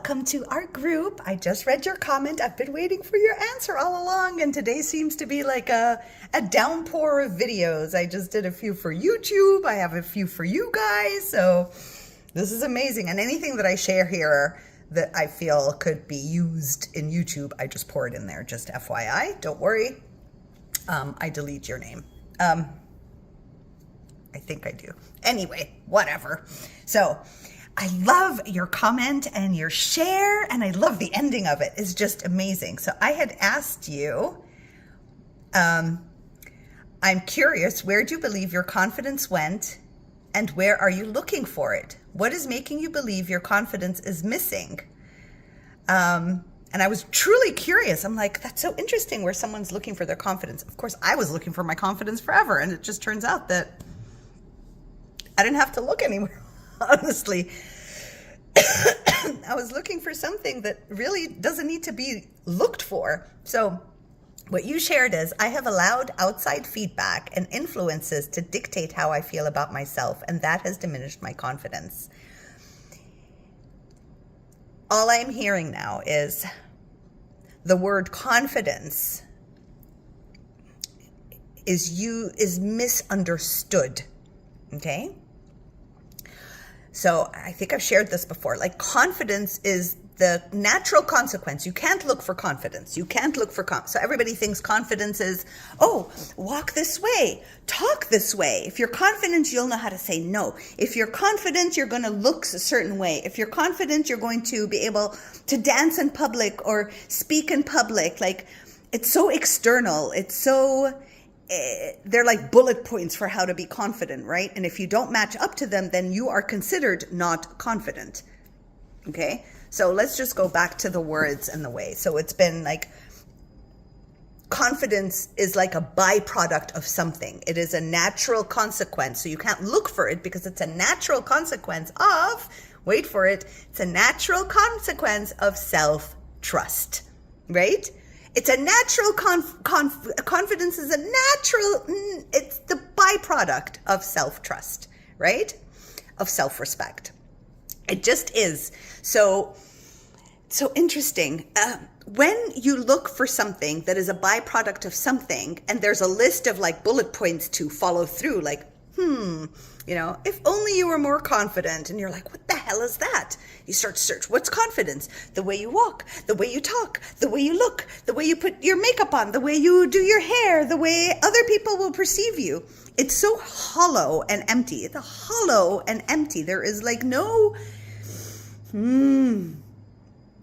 Welcome to our group. I just read your comment. I've been waiting for your answer all along, and today seems to be like a downpour of videos. I just did a few for YouTube. I have a few for you guys, so this is amazing. And anything that I share here that I feel could be used in YouTube, I just pour it in there, just FYI. Don't worry. I delete your name. I think I do. Anyway, whatever. So I love your comment and your share, and I love the ending of it. It's just amazing. So I had asked you, I'm curious, where do you believe your confidence went, and where are you looking for it? What is making you believe your confidence is missing? And I was truly curious. I'm like, that's so interesting where someone's looking for their confidence. Of course, I was looking for my confidence forever, and it just turns out that I didn't have to look anywhere. Honestly, I was looking for something that really doesn't need to be looked for. So what you shared is, I have allowed outside feedback and influences to dictate how I feel about myself, and that has diminished my confidence. All I'm hearing now is the word confidence is misunderstood. Okay? So I think I've shared this before. Like, confidence is the natural consequence. You can't look for confidence. You can't look for so everybody thinks confidence is, oh, walk this way, talk this way. If you're confident, you'll know how to say no. If you're confident, you're going to look a certain way. If you're confident, you're going to be able to dance in public or speak in public. Like, it's so external. It's so... they're like bullet points for how to be confident, right? And if you don't match up to them, then you are considered not confident. Okay? So let's just go back to the words and the way. So it's been like, confidence is like a byproduct of something. It is a natural consequence. So you can't look for it because it's a natural consequence of, wait for it, it's a natural consequence of self-trust, right? It's a natural confidence is a natural, it's the byproduct of self-trust, right? Of self-respect. It just is. So interesting. When you look for something that is a byproduct of something, and there's a list of like bullet points to follow through, like, if only you were more confident, and you're like, what the hell is that? You start to search, what's confidence? The way you walk, the way you talk, the way you look, the way you put your makeup on, the way you do your hair, the way other people will perceive you. It's so hollow and empty. It's hollow and empty. There is like no,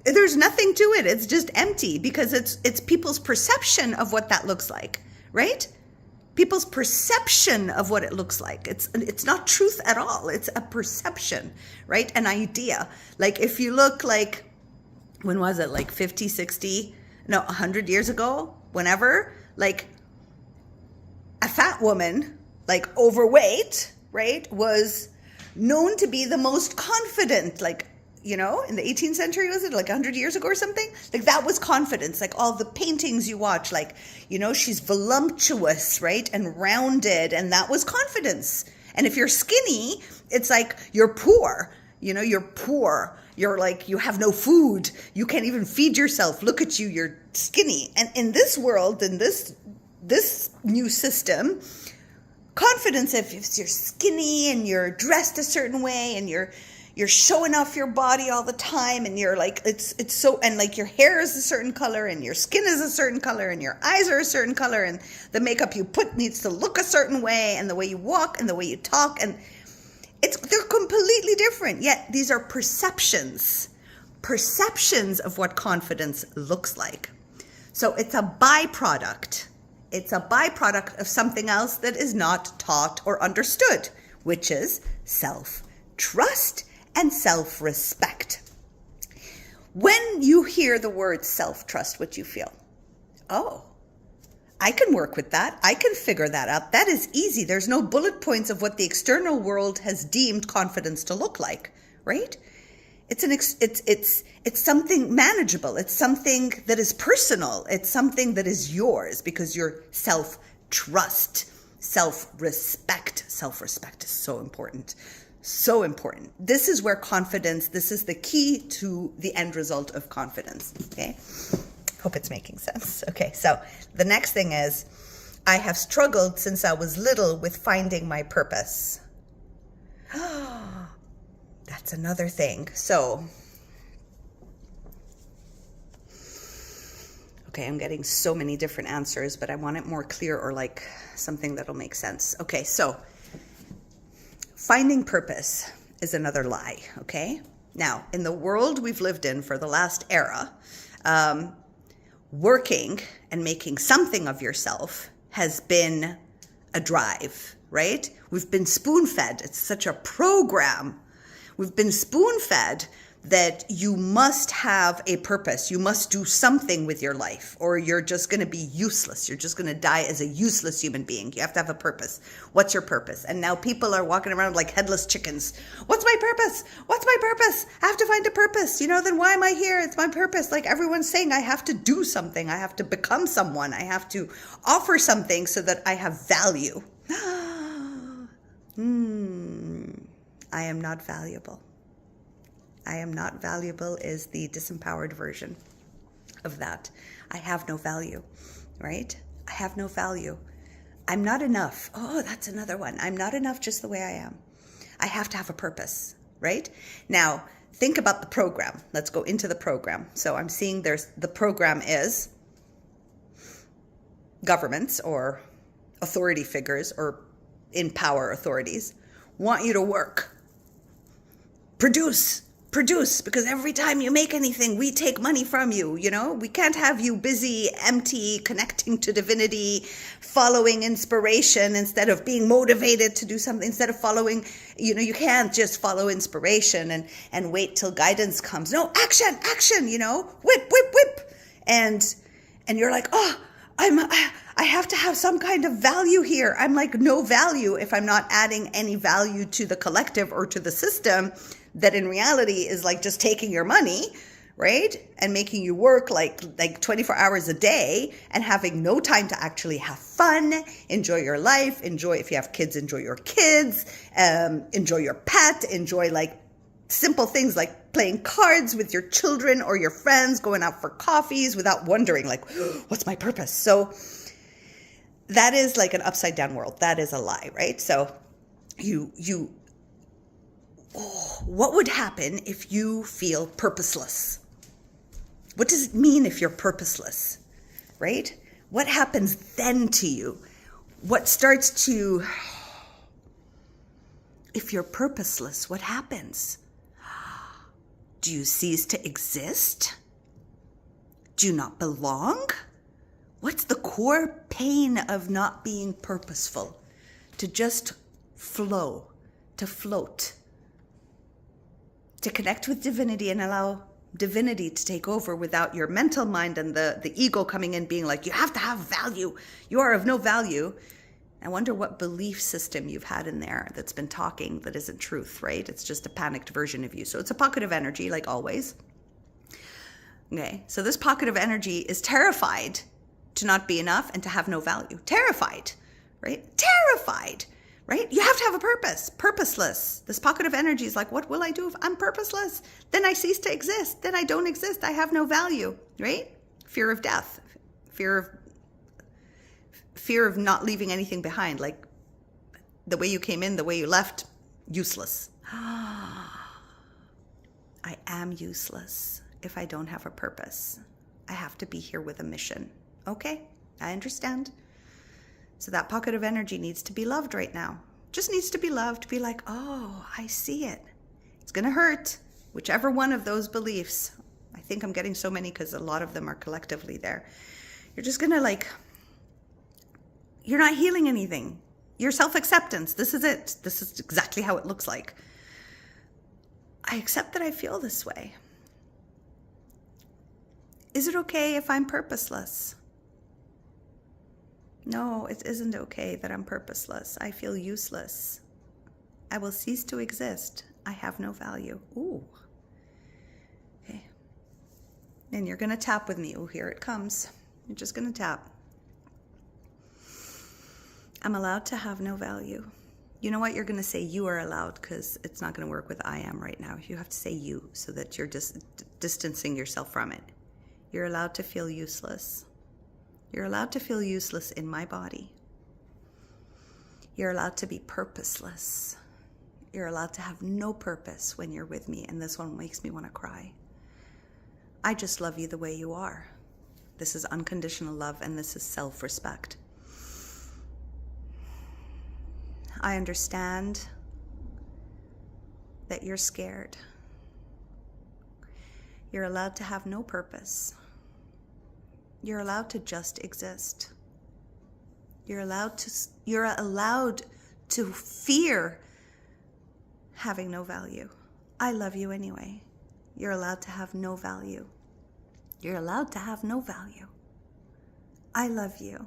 there's nothing to it. It's just empty because it's people's perception of what that looks like, right? People's perception of what it looks like. It's not truth at all. It's a perception, right? An idea. Like, if you look like, when was it? Like 50, 60, no, 100 years ago, whenever, like a fat woman, like overweight, right, was known to be the most confident, like, in the 18th century, was it like 100 years ago or something? Like, that was confidence. Like, all the paintings you watch, like, she's voluptuous, right? And rounded. And that was confidence. And if you're skinny, it's like, you're poor. You're poor. You're like, you have no food. You can't even feed yourself. Look at you. You're skinny. And in this world, in this new system, confidence, if you're skinny and you're dressed a certain way and you're showing off your body all the time, and you're like, it's so, and like your hair is a certain color, and your skin is a certain color, and your eyes are a certain color, and the makeup you put needs to look a certain way, and the way you walk and the way you talk, and they're completely different. Yet these are perceptions of what confidence looks like. So it's a byproduct. It's a byproduct of something else that is not taught or understood, which is self-trust and self-respect. When you hear the word self-trust, what you feel? Oh, I can work with that. I can figure that out. That is easy. There's no bullet points of what the external world has deemed confidence to look like, right? It's something manageable. It's something that is personal. It's something that is yours because you're self-trust, self-respect. Self-respect is so important. So important. This is where confidence, this is the key to the end result of confidence. Okay. Hope it's making sense. Okay. So the next thing is, I have struggled since I was little with finding my purpose. That's another thing. So, okay, I'm getting so many different answers, but I want it more clear or like something that'll make sense. Okay, so finding purpose is another lie, okay? Now, in the world we've lived in for the last era, working and making something of yourself has been a drive, right? We've been spoon-fed. It's such a program. We've been spoon-fed that you must have a purpose. You must do something with your life, or you're just going to be useless. You're just going to die as a useless human being. You have to have a purpose. What's your purpose? And now people are walking around like headless chickens. What's my purpose? What's my purpose? I have to find a purpose. Then why am I here? It's my purpose. Like everyone's saying, I have to do something. I have to become someone. I have to offer something so that I have value. I am not valuable. I am not valuable is the disempowered version of that. I have no value, right? I have no value. I'm not enough. Oh, that's another one. I'm not enough just the way I am. I have to have a purpose, right? Now, think about the program. Let's go into the program. So I'm seeing the program is governments or authority figures or in power authorities want you to work, produce, because every time you make anything, we take money from you. We can't have you busy, empty, connecting to divinity, following inspiration instead of being motivated to do something, instead of following, you can't just follow inspiration and wait till guidance comes. No, action, whip, whip, whip. And you're like, oh, I have to have some kind of value here. I'm like no value if I'm not adding any value to the collective or to the system that in reality is like just taking your money, right? And making you work like 24 hours a day and having no time to actually have fun, enjoy your life, enjoy, if you have kids, enjoy your kids, enjoy your pet, enjoy like simple things like playing cards with your children or your friends, going out for coffees without wondering like, what's my purpose? So that is like an upside down world. That is a lie, right? So what would happen if you feel purposeless? What does it mean if you're purposeless, right? What happens then to you? What starts to, if you're purposeless, what happens? Do you cease to exist? Do you not belong? What's the core pain of not being purposeful? To just flow, to float, to connect with divinity and allow divinity to take over without your mental mind and the ego coming in being like, you have to have value. You are of no value. I wonder what belief system you've had in there that's been talking that isn't truth, right? It's just a panicked version of you. So it's a pocket of energy, like always. Okay, so this pocket of energy is terrified to not be enough and to have no value. Terrified, right? Terrified, right? You have to have a purpose. Purposeless. This pocket of energy is like, what will I do if I'm purposeless? Then I cease to exist. Then I don't exist. I have no value, right? Fear of death. Fear of not leaving anything behind. Like the way you came in, the way you left, useless. I am useless if I don't have a purpose. I have to be here with a mission. Okay, I understand. So that pocket of energy needs to be loved right now. Just needs to be loved. Be like, oh, I see it. It's going to hurt. Whichever one of those beliefs. I think I'm getting so many because a lot of them are collectively there. You're just going to like, you're not healing anything. Your self-acceptance. This is it. This is exactly how it looks like. I accept that I feel this way. Is it okay if I'm purposeless? No, it isn't okay that I'm purposeless. I feel useless. I will cease to exist. I have no value. Ooh. Okay. And you're going to tap with me. Oh, here it comes. You're just going to tap. I'm allowed to have no value. You know what? You're going to say you are allowed because it's not going to work with I am right now. You have to say you so that you're just distancing yourself from it. You're allowed to feel useless. You're allowed to feel useless in my body. You're allowed to be purposeless. You're allowed to have no purpose when you're with me, and this one makes me want to cry. I just love you the way you are. This is unconditional love, and this is self-respect. I understand that you're scared. You're allowed to have no purpose. You're allowed to just exist. You're allowed to fear having no value. I love you anyway. You're allowed to have no value. You're allowed to have no value. I love you,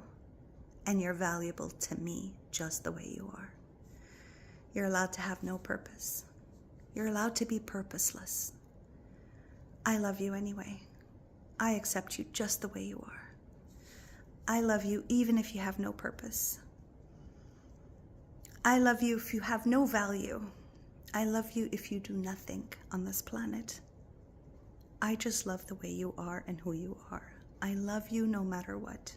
and you're valuable to me just the way you are. You're allowed to have no purpose. You're allowed to be purposeless. I love you anyway. I accept you just the way you are. I love you even if you have no purpose. I love you if you have no value. I love you if you do nothing on this planet. I just love the way you are and who you are. I love you no matter what.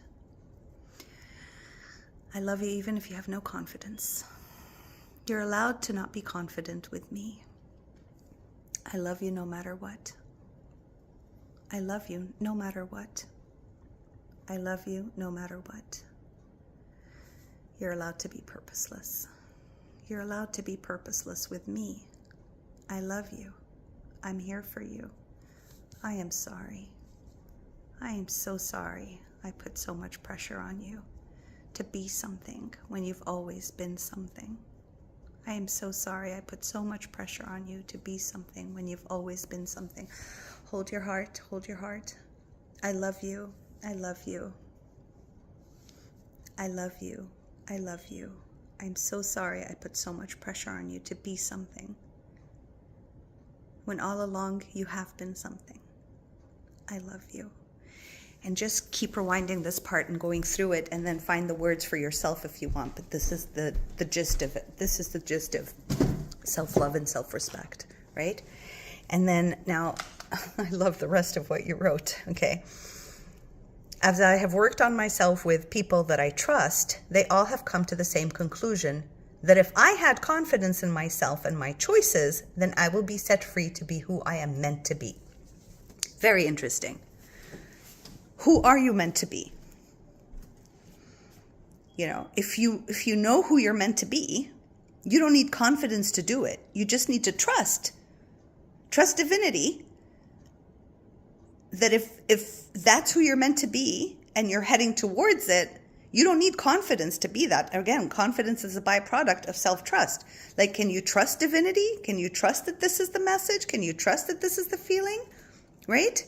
I love you even if you have no confidence. You're allowed to not be confident with me. I love you no matter what. I love you no matter what. I love you no matter what. You're allowed to be purposeless. You're allowed to be purposeless with me. I love you. I'm here for you. I am sorry. I am so sorry I put so much pressure on you to be something when you've always been something. I am so sorry I put so much pressure on you to be something when you've always been something. Hold your heart, hold your heart. I love you, I love you. I love you, I love you. I'm so sorry I put so much pressure on you to be something when all along you have been something. I love you. And just keep rewinding this part and going through it, and then find the words for yourself if you want. But this is the gist of it. This is the gist of self-love and self-respect, right? And then now, I love the rest of what you wrote, okay? As I have worked on myself with people that I trust, they all have come to the same conclusion, that if I had confidence in myself and my choices, then I will be set free to be who I am meant to be. Very interesting. Who are you meant to be? You know, if you know who you're meant to be, you don't need confidence to do it. You just need to trust. Trust divinity. That if that's who you're meant to be and you're heading towards it, you don't need confidence to be that. Again, confidence is a byproduct of self-trust. Like, can you trust divinity? Can you trust that this is the message? Can you trust that this is the feeling? Right?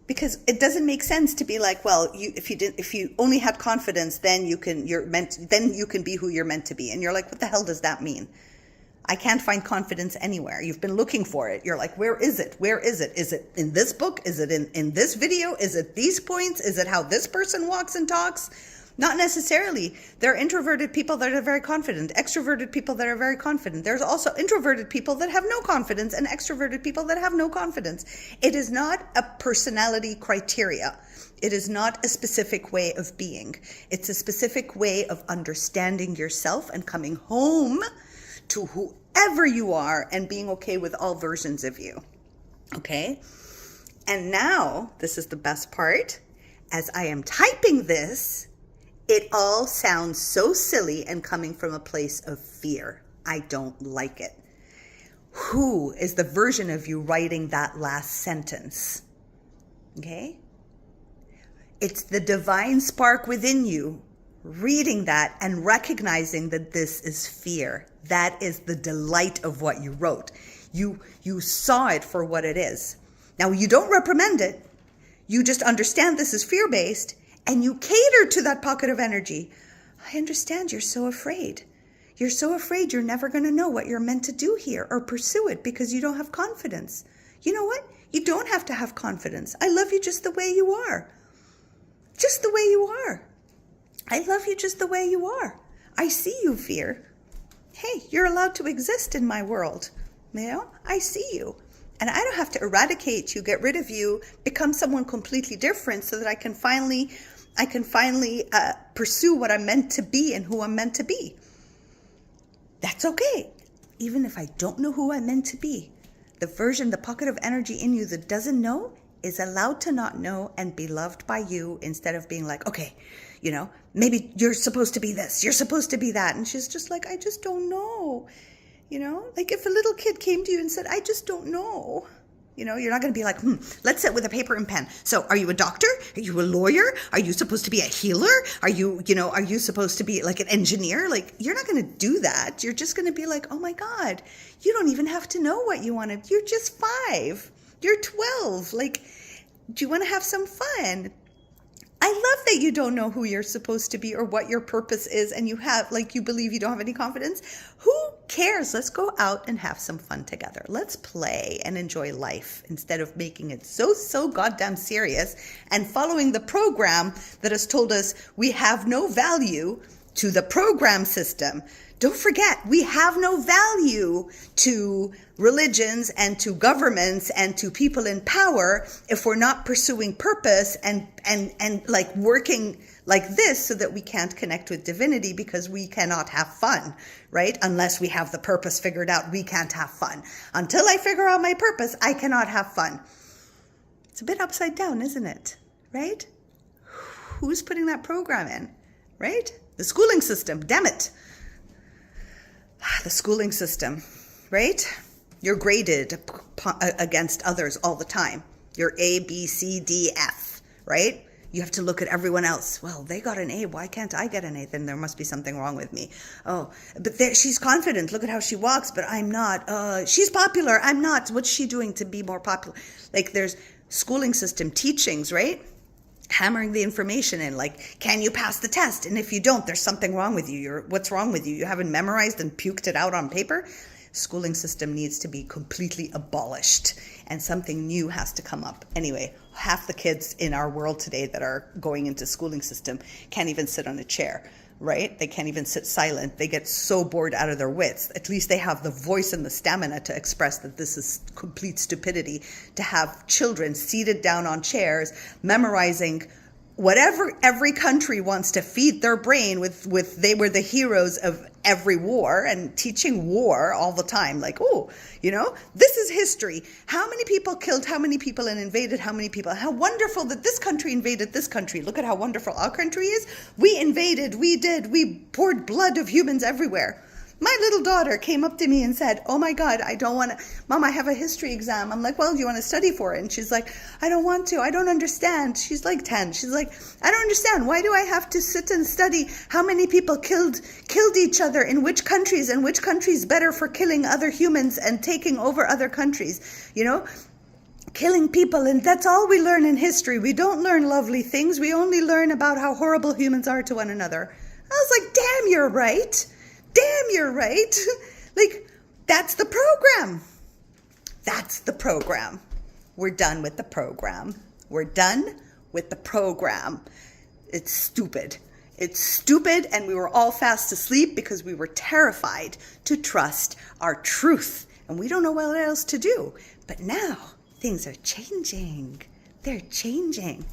Because it doesn't make sense to be like, well, if you only had confidence, then you can be who you're meant to be. And you're like, what the hell does that mean? I can't find confidence anywhere. You've been looking for it. You're like, where is it? Where is it? Is it in this book? Is it in this video? Is it these points? Is it how this person walks and talks? Not necessarily. There are introverted people that are very confident, extroverted people that are very confident. There's also introverted people that have no confidence and extroverted people that have no confidence. It is not a personality criteria. It is not a specific way of being. It's a specific way of understanding yourself and coming home to whoever you are and being okay with all versions of you. Okay? And now, this is the best part. As I am typing this, it all sounds so silly and coming from a place of fear. I don't like it. Who is the version of you writing that last sentence? Okay? It's the divine spark within you reading that and recognizing that this is fear. That is the delight of what you wrote. You saw it for what it is. Now, you don't reprimand it. You just understand this is fear-based, and you cater to that pocket of energy. I understand you're so afraid. You're so afraid you're never going to know what you're meant to do here or pursue it because you don't have confidence. You know what? You don't have to have confidence. I love you just the way you are. Just the way you are. I love you just the way you are. I see you, fear. hey, you're allowed to exist in my world. I see you. And I don't have to eradicate you, get rid of you, become someone completely different so that I can finally pursue what I'm meant to be and who I'm meant to be. That's okay. Even if I don't know who I'm meant to be, the pocket of energy in you that doesn't know is allowed to not know and be loved by you, instead of being like, okay, maybe you're supposed to be this, you're supposed to be that. And she's just like, I just don't know. Like if a little kid came to you and said, I just don't know, you're not going to be like, let's sit with a paper and pen. So are you a doctor? Are you a lawyer? Are you supposed to be a healer? Are you supposed to be like an engineer? Like, you're not going to do that. You're just going to be like, oh my God, you don't even have to know what you wanted. You're just 5. You're 12. Like, do you want to have some fun? I love that you don't know who you're supposed to be or what your purpose is, and you believe you don't have any confidence. Who cares? Let's go out and have some fun together. Let's play and enjoy life instead of making it so goddamn serious and following the program that has told us we have no value to the program system. Don't forget, we have no value to religions and to governments and to people in power if we're not pursuing purpose and like working like this, so that we can't connect with divinity, because we cannot have fun, right? Unless we have the purpose figured out, we can't have fun. Until I figure out my purpose, I cannot have fun. It's a bit upside down, isn't it? Right? Who's putting that program in, right? The schooling system, damn it. The schooling system, right? You're graded against others all the time. You're A, B, C, D, F, right? You have to look at everyone else. Well, they got an A. Why can't I get an A? Then there must be something wrong with me. Oh, but she's confident. Look at how she walks, but I'm not. She's popular. I'm not. What's she doing to be more popular? Like, there's schooling system teachings, right? Hammering the information in, like, can you pass the test? And if you don't, there's something wrong with you. What's wrong with you? You haven't memorized and puked it out on paper? Schooling system needs to be completely abolished, and something new has to come up. Anyway, half the kids in our world today that are going into schooling system can't even sit on a chair, right? They can't even sit silent. They get so bored out of their wits. At least they have the voice and the stamina to express that this is complete stupidity, to have children seated down on chairs, memorizing whatever every country wants to feed their brain with they were the heroes of every war, and teaching war all the time. Like, this is history. How many people killed how many people and invaded how many people? How wonderful that this country invaded this country. Look at how wonderful our country is. We invaded, we poured blood of humans everywhere. My little daughter came up to me and said, oh my God, I don't want to, Mom, I have a history exam. I'm like, well, do you want to study for it? And she's like, I don't want to. I don't understand. She's like 10. She's like, I don't understand. Why do I have to sit and study how many people killed each other in which countries, and which country's better for killing other humans and taking over other countries, killing people, and that's all we learn in history. We don't learn lovely things. We only learn about how horrible humans are to one another. I was like, damn, you're right. Damn, you're right. Like, that's the program. That's the program. We're done with the program. We're done with the program. It's stupid. It's stupid, and we were all fast asleep because we were terrified to trust our truth. And we don't know what else to do. But now, things are changing. They're changing.